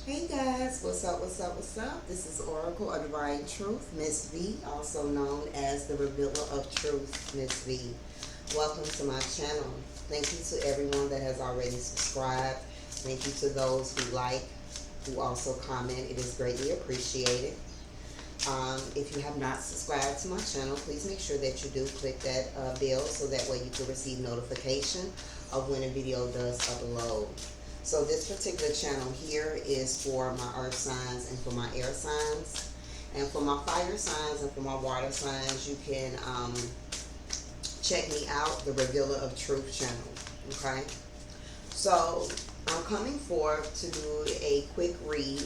Hey guys, what's up, what's up, what's up? This is Oracle of Divine Truth, Miss V, also known as the Revealer of Truth, Miss V. Welcome to my channel. Thank you to everyone that has already subscribed. Thank you to those who like, who also comment. It is greatly appreciated. If you have not subscribed to my channel, please make sure that you do click that bell so that way you can receive notification of when a video does upload. So this particular channel here is for my earth signs and for my air signs. And for my fire signs and for my water signs, you can check me out, the Revealer of Truth channel. Okay? So I'm coming forth to do a quick read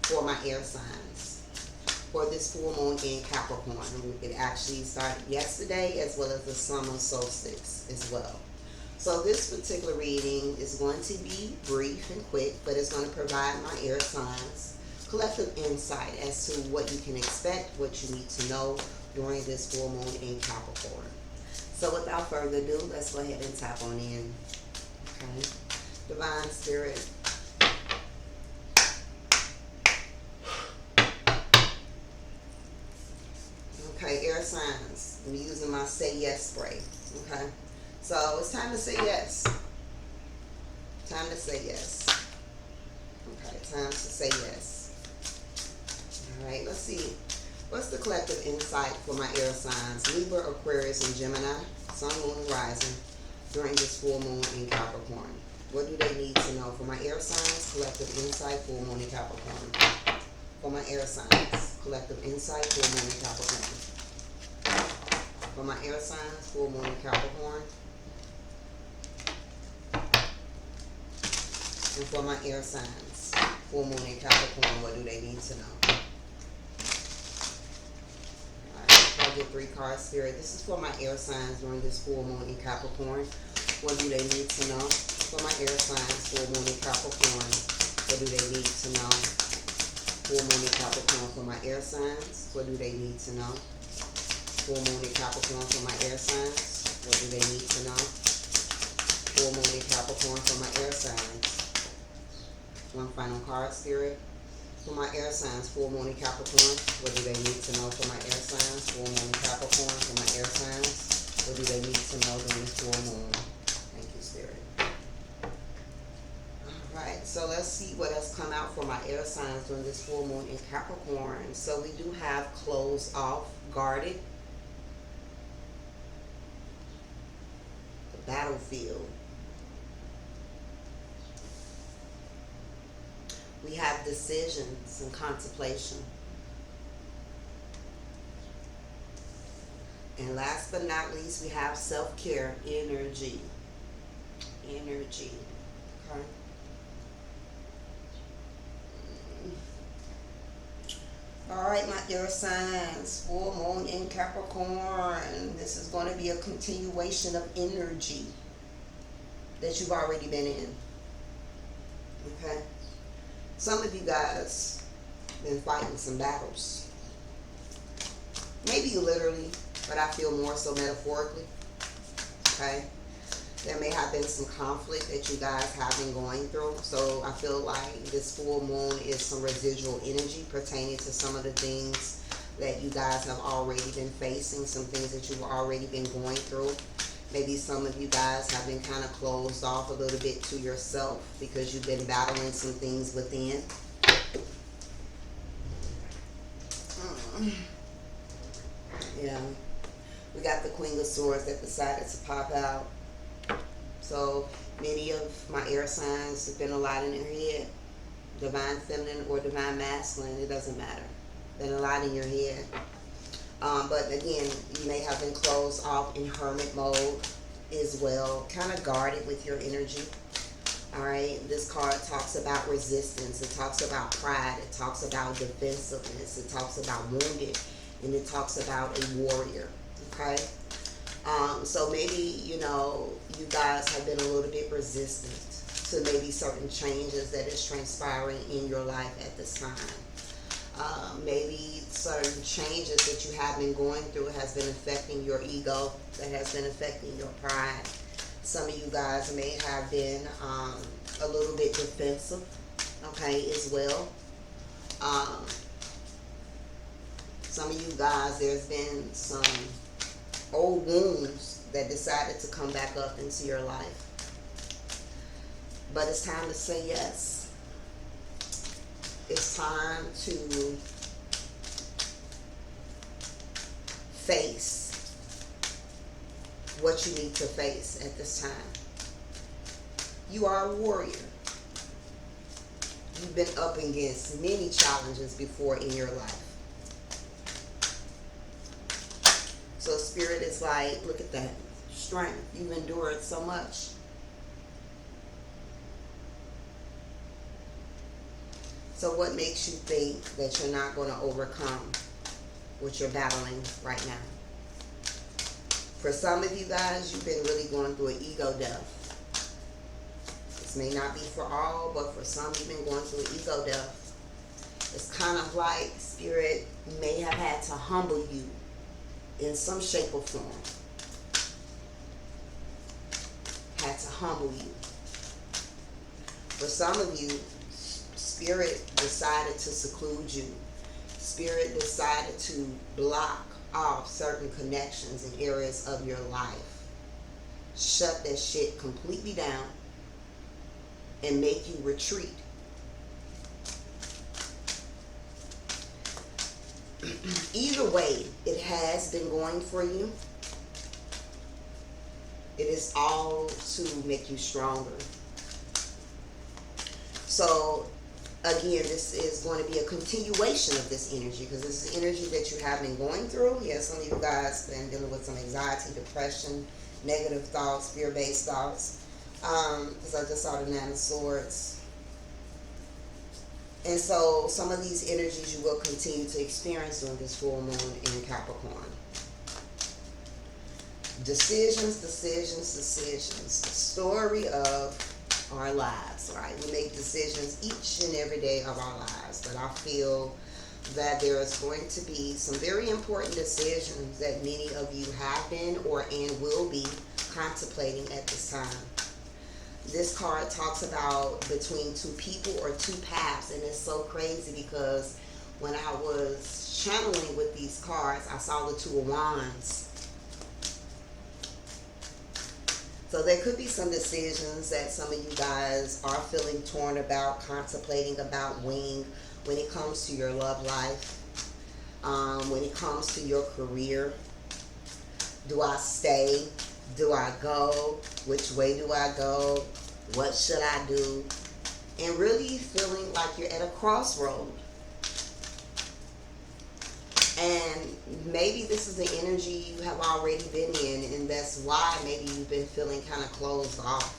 for my air signs for this full moon in Capricorn. It actually started yesterday as well as the summer solstice as well. So this particular reading is going to be brief and quick, but it's going to provide my air signs collective insight as to what you can expect, what you need to know during this full moon in Capricorn. So without further ado, let's go ahead and tap on in. Okay. Divine Spirit. Okay, air signs. I'm using my Say Yes spray. Okay. So it's time to say yes. Time to say yes. Okay, time to say yes. Alright, let's see. What's the collective insight for my air signs? Libra, Aquarius, and Gemini, Sun, Moon, and Rising during this full moon in Capricorn. What do they need to know? For my air signs, collective insight, full moon in Capricorn. For my air signs, collective insight, full moon in Capricorn. For my air signs, full moon in Capricorn. And for my air signs, full moon in Capricorn, what do they need to know? Alright, I'll get 3 cards, Spirit. This is for my air signs during this full moon in Capricorn. What do they need to know? For my air signs, full moon in Capricorn, what do they need to know? Full moon in Capricorn for my air signs, what do they need to know? Full moon in Capricorn for my air signs, what do they need to know? Full moon in Capricorn for my air signs. One final card, Spirit. For my air signs, full moon in Capricorn, what do they need to know for my air signs? Full moon in Capricorn for my air signs, what do they need to know during this full moon? Thank you, Spirit. Alright, so let's see what has come out for my air signs during this full moon in Capricorn. So we do have closed off, guarded, the battlefield. We have decisions and contemplation. And last but not least, we have self-care, energy. Energy. Okay. Alright, my air signs, full moon in Capricorn. This is going to be a continuation of energy that you've already been in. Okay. Some of you guys been fighting some battles. Maybe literally, but I feel more so metaphorically. Okay? There may have been some conflict that you guys have been going through. So I feel like this full moon is some residual energy pertaining to some of the things that you guys have already been facing, some things that you've already been going through. Maybe some of you guys have been kind of closed off a little bit to yourself because you've been battling some things within. Yeah. We got the Queen of Swords that decided to pop out. So many of my air signs have been a lot in their head. Divine feminine or divine masculine, it doesn't matter. Been a lot in your head. But again, you may have been closed off in hermit mode as well, kind of guarded with your energy. Alright, this card talks about resistance, it talks about pride, it talks about defensiveness, it talks about wounded, and it talks about a warrior. Okay? So maybe, you know, you guys have been a little bit resistant to maybe certain changes that is transpiring in your life at this time. Maybe certain changes that you have been going through has been affecting your ego, that has been affecting your pride. Some of you guys may have been a little bit defensive okay, as well. Um, some of you guys, there's been some old wounds that decided to come back up into your life. But it's time to say yes. It's time to face what you need to face at this time. You are a warrior. You've been up against many challenges before in your life. So Spirit is like, look at that strength. You've endured so much. So what makes you think that you're not going to overcome what you're battling right now? For some of you guys, you've been really going through an ego death. This may not be for all, but for some, you've been going through an ego death. It's kind of like Spirit may have had to humble you in some shape or form. Had to humble you. For some of you, Spirit decided to seclude you. Spirit decided to block off certain connections in areas of your life. Shut that shit completely down and make you retreat. Either way, it has been going for you. It is all to make you stronger. So, again, this is going to be a continuation of this energy, because this is energy that you have been going through. Yes, some of you guys have been dealing with some anxiety, depression, negative thoughts, fear-based thoughts. Because I just saw the Nine of Swords. And so some of these energies you will continue to experience during this full moon in Capricorn. Decisions, decisions, decisions. The story of our lives, right? We make decisions each and every day of our lives. But I feel that there is going to be some very important decisions that many of you have been and will be contemplating at this time. This card talks about between two people or two paths, and it's so crazy because when I was channeling with these cards, I saw the Two of Wands. So there could be some decisions that some of you guys are feeling torn about, contemplating about weighing when it comes to your love life, when it comes to your career. Do I stay? Do I go? Which way do I go? What should I do? And really feeling like you're at a crossroad. And maybe this is the energy you have already been in, and that's why maybe you've been feeling kind of closed off.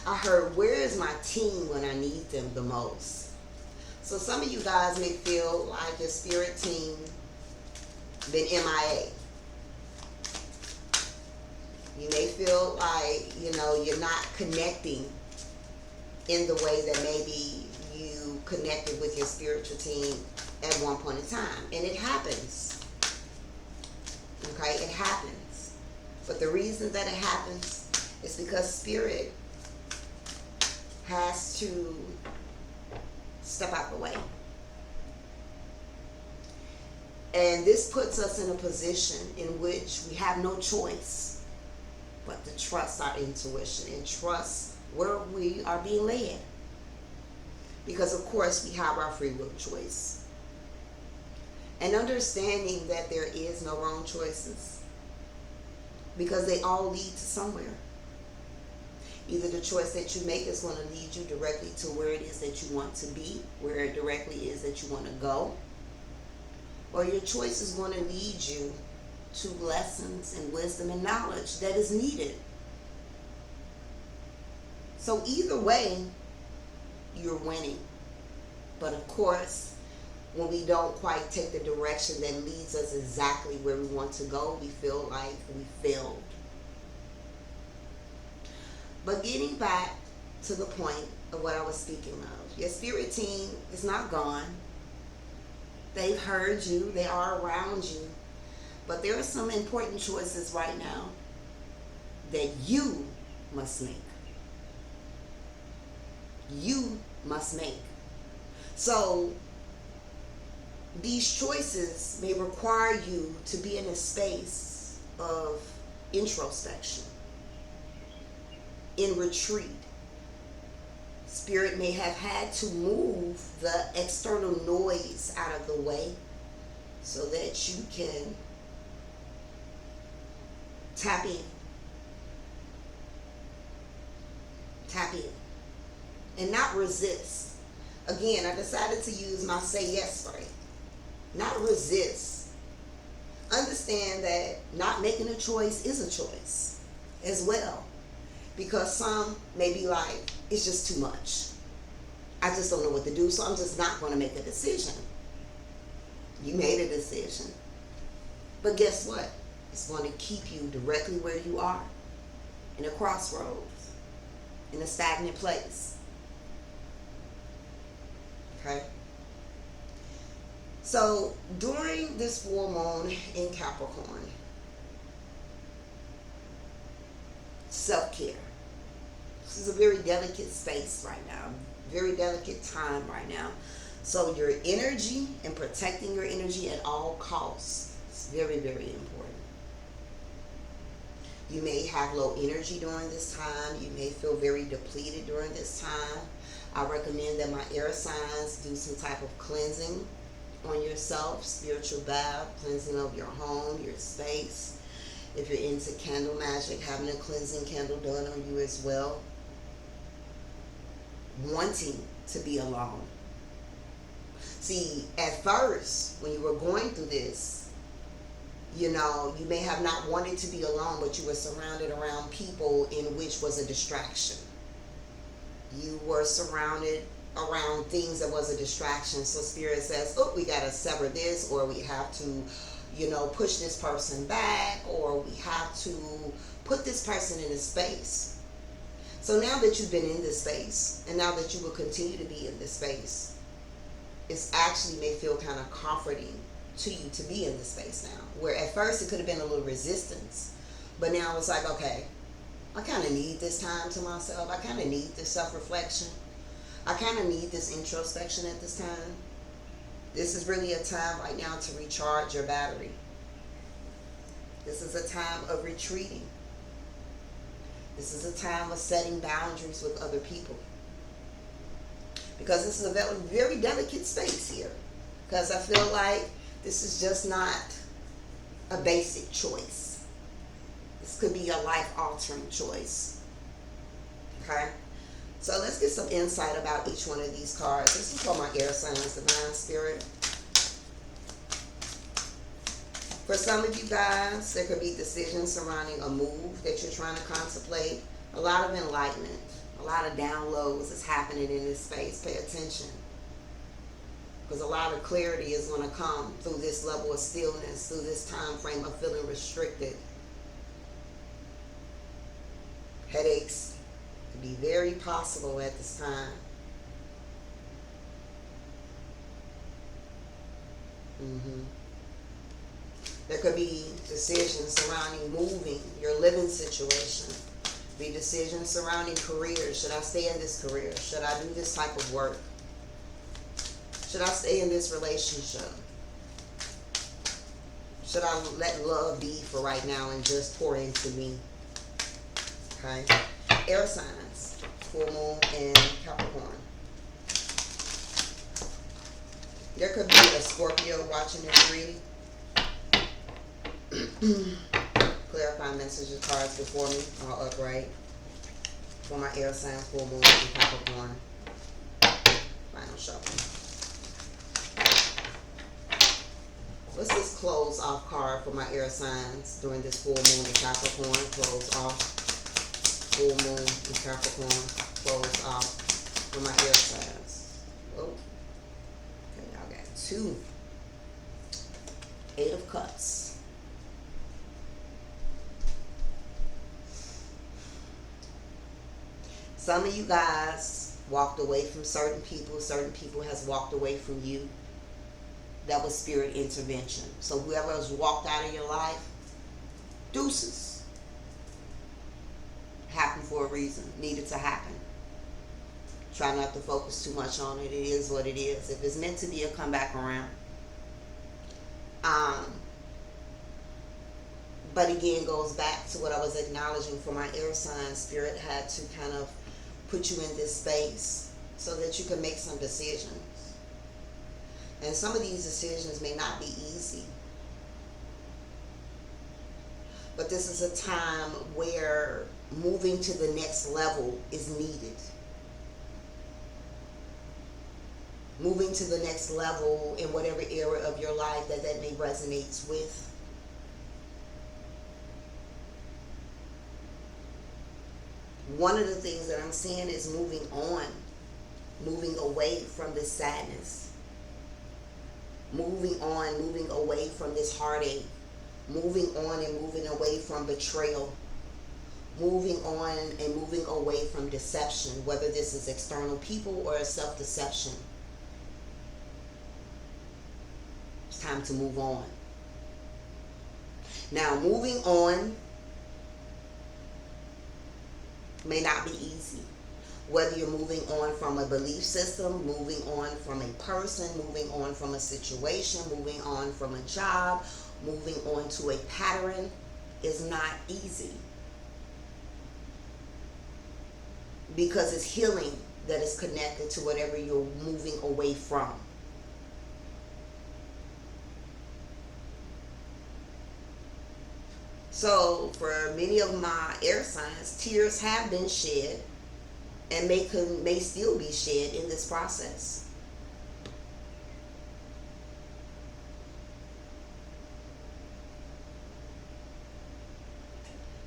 I heard, where is my team when I need them the most? So some of you guys may feel like your spirit team been MIA. You may feel like, you're not connecting in the way that maybe you connected with your spiritual team at one point in time. And it happens. Okay, it happens. But the reason that it happens is because Spirit has to step out the way. And this puts us in a position in which we have no choice but to trust our intuition and trust where we are being led. Because of course we have our free will choice. And understanding that there is no wrong choices. Because they all lead to somewhere. Either the choice that you make is going to lead you directly to where it is that you want to be, where it directly is that you want to go. Or your choice is going to lead you to lessons and wisdom and knowledge that is needed. So either way, you're winning. But of course, when we don't quite take the direction that leads us exactly where we want to go, we feel like we failed. But getting back to the point of what I was speaking of, your spirit team is not gone. They've heard you. They are around you. But there are some important choices right now that you must make. You must make. So these choices may require you to be in a space of introspection, in retreat. Spirit may have had to move the external noise out of the way so that you can tap in. Tap in. And not resist. Again, I decided to use my say yes phrase. Not resist. Understand that not making a choice is a choice as well. Because some may be like, it's just too much. I just don't know what to do, so I'm just not going to make a decision. You made a decision. But guess what? It's going to keep you directly where you are, in a crossroads, in a stagnant place. Okay? So during this full moon in Capricorn, self-care. This is a very delicate space right now, very delicate time right now. So your energy and protecting your energy at all costs is very, very important. You may have low energy during this time. You may feel very depleted during this time. I recommend that my air signs do some type of cleansing on yourself, spiritual bath, cleansing of your home, your space. If you're into candle magic, having a cleansing candle done on you as well. Wanting to be alone. See, at first, when you were going through this, you know, you may have not wanted to be alone, but you were surrounded around people in which was a distraction. You were surrounded around things that was a distraction. So Spirit says, oh, we got to sever this, or we have to, you know, push this person back, or we have to put this person in a space. So now that you've been in this space, and now that you will continue to be in this space, it's actually may feel kind of comforting to you to be in this space now. Where at first it could have been a little resistance, but now it's like, okay, I kind of need this time to myself. I kind of need this self-reflection. I kind of need this introspection at this time. This is really a time right now to recharge your battery. This is a time of retreating. This is a time of setting boundaries with other people. Because this is a very, very delicate space here. Because I feel like this is just not a basic choice. This could be a life-altering choice. Okay? So let's get some insight about each one of these cards. This is for my air signs, divine spirit. For some of you guys, there could be decisions surrounding a move that you're trying to contemplate. A lot of enlightenment, a lot of downloads is happening in this space. Pay attention. Because a lot of clarity is going to come through this level of stillness, through this time frame of feeling restricted. Headaches could be very possible at this time. There could be decisions surrounding moving, your living situation. Be decisions surrounding careers. Should I stay in this career? Should I do this type of work? Should I stay in this relationship? Should I let love be for right now and just pour into me? Okay. Air signs, full moon and Capricorn. There could be a Scorpio watching this reading. Clarifying messages cards before me, all upright. For my air signs, full moon and Capricorn. Final shuffle. What's this close off card for my air signs during this full moon and Capricorn? Close off. Full moon and Capricorn. Close off for my air signs. Oh. Okay, y'all got 2. 8 of Cups. Some of you guys walked away from certain people has walked away from you. That was spirit intervention. So whoever has walked out of your life, deuces. for a reason, needed to happen. Try not to focus too much on it. It is what it is. If it's meant to be, it'll come back around. But again, goes back to what I was acknowledging for my air sign. Spirit had to kind of put you in this space so that you can make some decisions. And some of these decisions may not be easy. But this is a time where moving to the next level is needed. Moving to the next level in whatever area of your life that may resonate with. One of the things that I'm seeing is moving on, moving away from this sadness, moving on, moving away from this heartache, moving on and moving away from betrayal, moving on and moving away from deception, whether this is external people or self-deception. It's time to move on. Now, moving on may not be easy. Whether you're moving on from a belief system, moving on from a person, moving on from a situation, moving on from a job, moving on to a pattern, is not easy. Because it's healing that is connected to whatever you're moving away from. So for many of my air signs, tears have been shed and may still be shed in this process.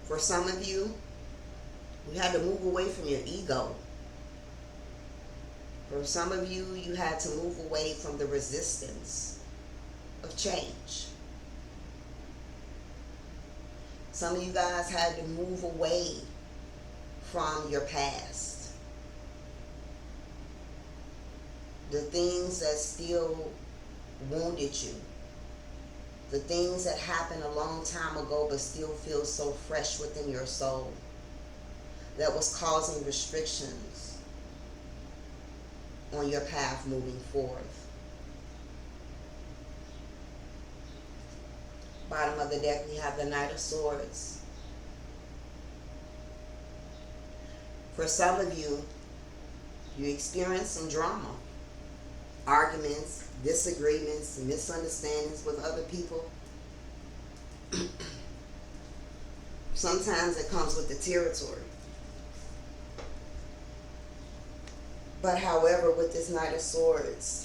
For some of you, you had to move away from your ego. For some of you, you had to move away from the resistance of change. Some of you guys had to move away from your past. The things that still wounded you. The things that happened a long time ago but still feel so fresh within your soul. That was causing restrictions on your path moving forward. Bottom of the deck, we have the Knight of Swords. For some of you, you experienced some drama, arguments, disagreements, misunderstandings with other people. Sometimes it comes with the territory. But however, with this Knight of Swords,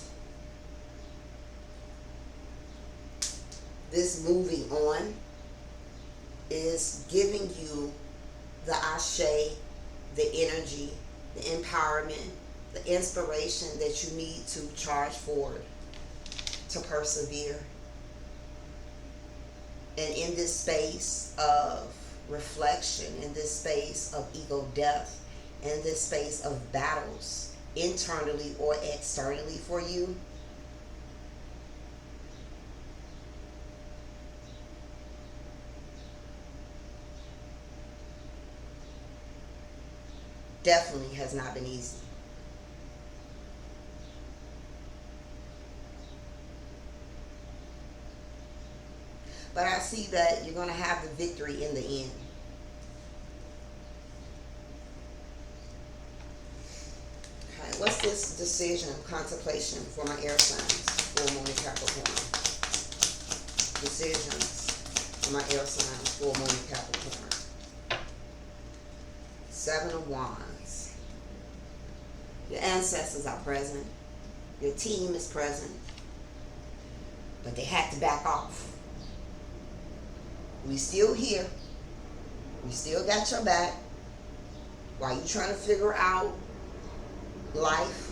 this moving on is giving you the ashe, the energy, the empowerment, the inspiration that you need to charge forward, to persevere. And in this space of reflection, in this space of ego death, in this space of battles, internally or externally for you, definitely has not been easy. But I see that you're going to have the victory in the end. Okay, what's this decision, contemplation for my air signs, full moon Capricorn? Decisions for my air signs, full moon Capricorn. Seven of Wands. Your ancestors are present. Your team is present. But they had to back off. We still here. We still got your back. While you trying to figure out life,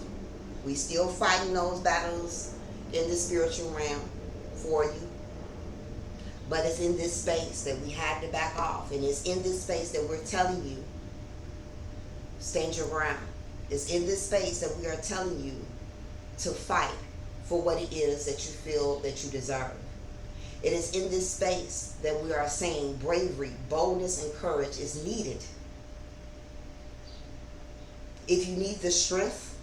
we still fighting those battles in the spiritual realm for you. But it's in this space that we had to back off. And it's in this space that we're telling you, stand your ground. It's in this space that we are telling you to fight for what it is that you feel that you deserve. It is in this space that we are saying bravery, boldness, and courage is needed If you need the strength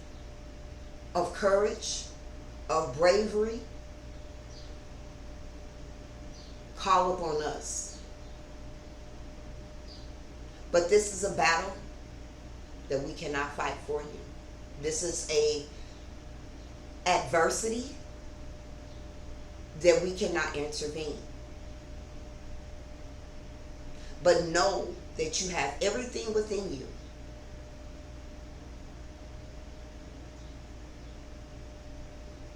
of courage, of bravery, call upon us. But this is a battle that we cannot fight for you. This is a adversity that we cannot intervene. But know that you have everything within you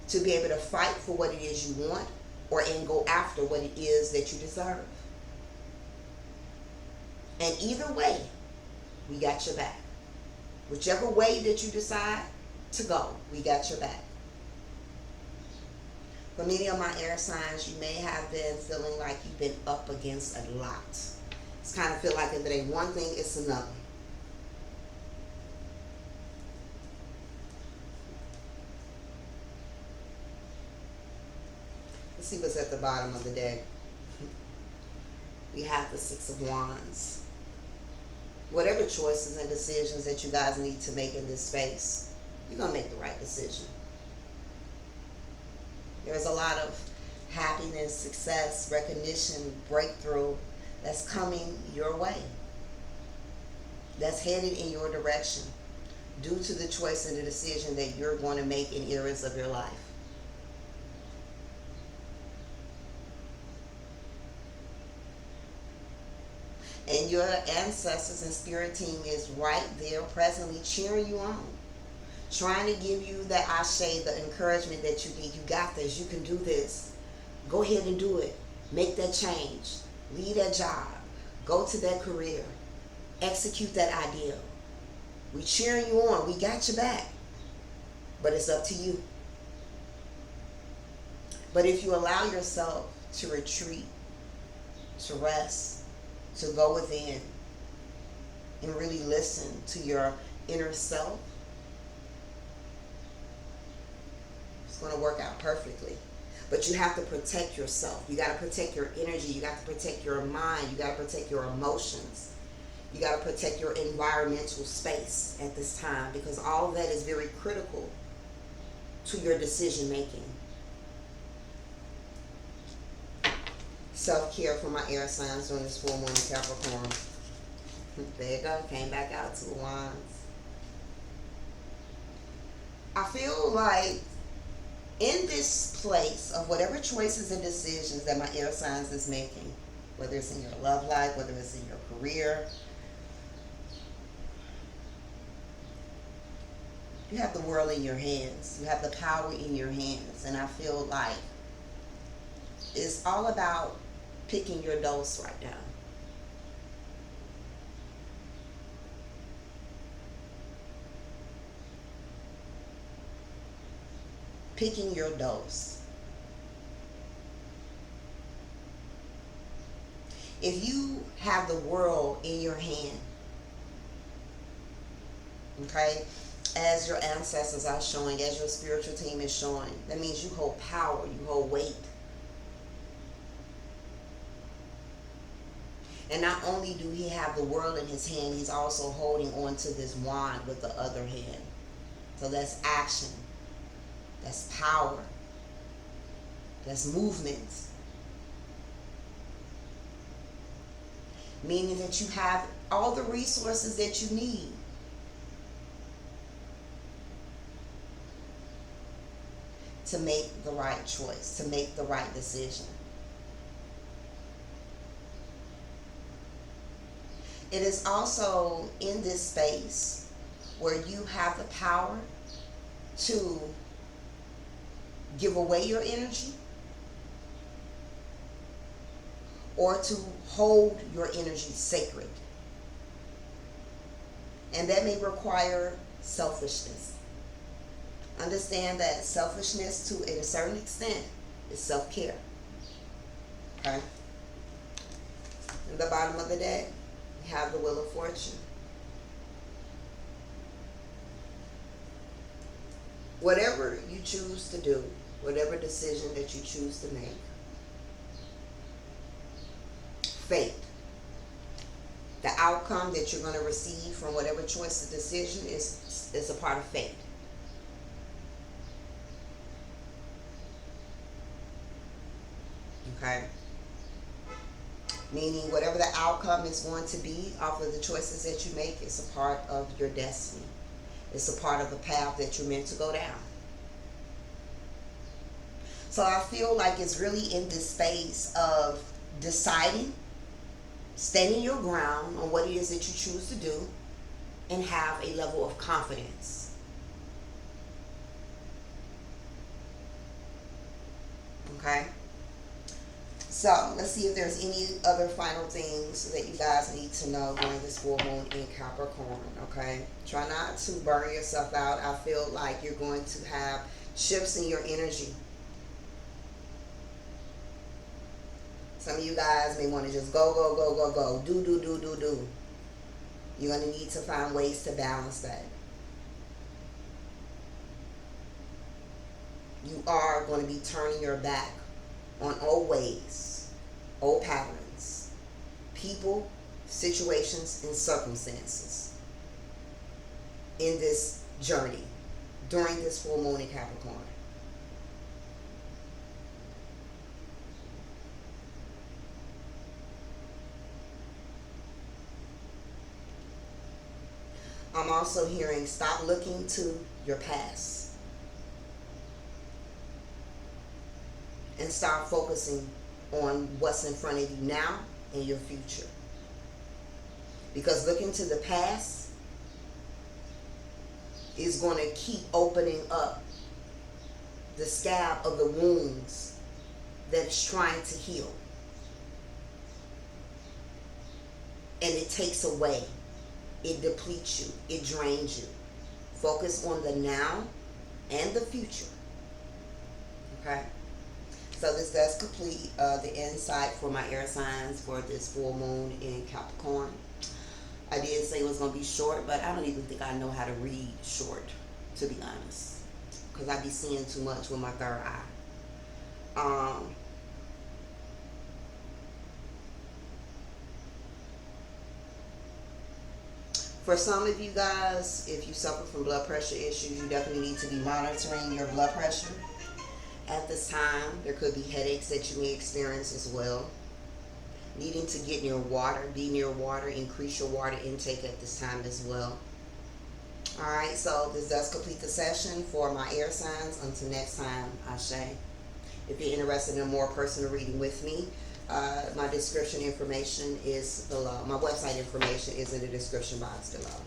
to be able to fight for what it is you want, and go after what it is that you deserve. And either way, we got your back. Whichever way that you decide to go, we got your back. For many of my air signs, you may have been feeling like you've been up against a lot. It's kind of feel like if it ain't one thing, it's another. Let's see what's at the bottom of the deck. We have the Six of Wands. Whatever choices and decisions that you guys need to make in this space, you're going to make the right decision. There's a lot of happiness, success, recognition, breakthrough that's coming your way. That's headed in your direction due to the choice and the decision that you're going to make in areas of your life. And your ancestors and spirit team is right there presently cheering you on. Trying to give you that ashe, the encouragement that you need. You got this. You can do this. Go ahead and do it. Make that change. Leave that job. Go to that career. Execute that ideal. We cheering you on. We got your back. But it's up to you. But if you allow yourself to retreat, to rest, to go within and really listen to your inner self, it's going to work out perfectly. But you have to protect yourself. You got to protect your energy. You got to protect your mind. You got to protect your emotions. You got to protect your environmental space at this time, because all of that is very critical to your decision making. Self-care for my air signs during this full moon in Capricorn. There you go. Came back out to the wands. I feel like in this place of whatever choices and decisions that my air signs is making, whether it's in your love life, whether it's in your career, you have the world in your hands. You have the power in your hands. And I feel like it's all about picking your dose right now. Picking your dose. If you have the world in your hand, okay, as your ancestors are showing, as your spiritual team is showing, that means you hold power, you hold weight. And not only do he have the world in his hand, he's also holding on to this wand with the other hand. So that's action. That's power. That's movement. Meaning that you have all the resources that you need to make the right choice, to make the right decision. It is also in this space where you have the power to give away your energy or to hold your energy sacred. And that may require selfishness. Understand that selfishness, to a certain extent, is self-care. Okay? In the bottom of the deck, we have the Wheel of Fortune. Whatever you choose to do, whatever decision that you choose to make, fate The outcome that you're going to receive from whatever choice or decision is a part of fate. Okay? Meaning whatever the outcome is going to be off of the choices that you make is a part of your destiny. It's a part of the path that you're meant to go down. So I feel like it's really in this space of deciding, standing your ground on what it is that you choose to do, and have a level of confidence. Okay? So let's see if there's any other final things that you guys need to know during this full moon in Capricorn. Okay? Try not to burn yourself out. I feel like you're going to have shifts in your energy. Some of you guys may want to just go, go, go, go, go. Do. You're going to need to find ways to balance that. You are going to be turning your back on old ways, old patterns, people, situations, and circumstances in this journey during this full moon in Capricorn. I'm also hearing stop looking to your past and start focusing on what's in front of you now and your future. Because looking to the past is going to keep opening up the scab of the wounds that's trying to heal. And it takes away. It depletes you. It drains you. Focus on the now and the future. Okay? So this does complete the insight for my air signs for this full moon in Capricorn. I did say it was going to be short, but I don't even think I know how to read short, to be honest. Because I be seeing too much with my third eye. For some of you guys, if you suffer from blood pressure issues, you definitely need to be monitoring your blood pressure. At this time, there could be headaches that you may experience as well. Needing to get near water, be near water, increase your water intake at this time as well. Alright, so this does complete the session for my air signs. Until next time, Ashe. If you're interested in a more personal reading with me, my description information is below. My website information is in the description box below.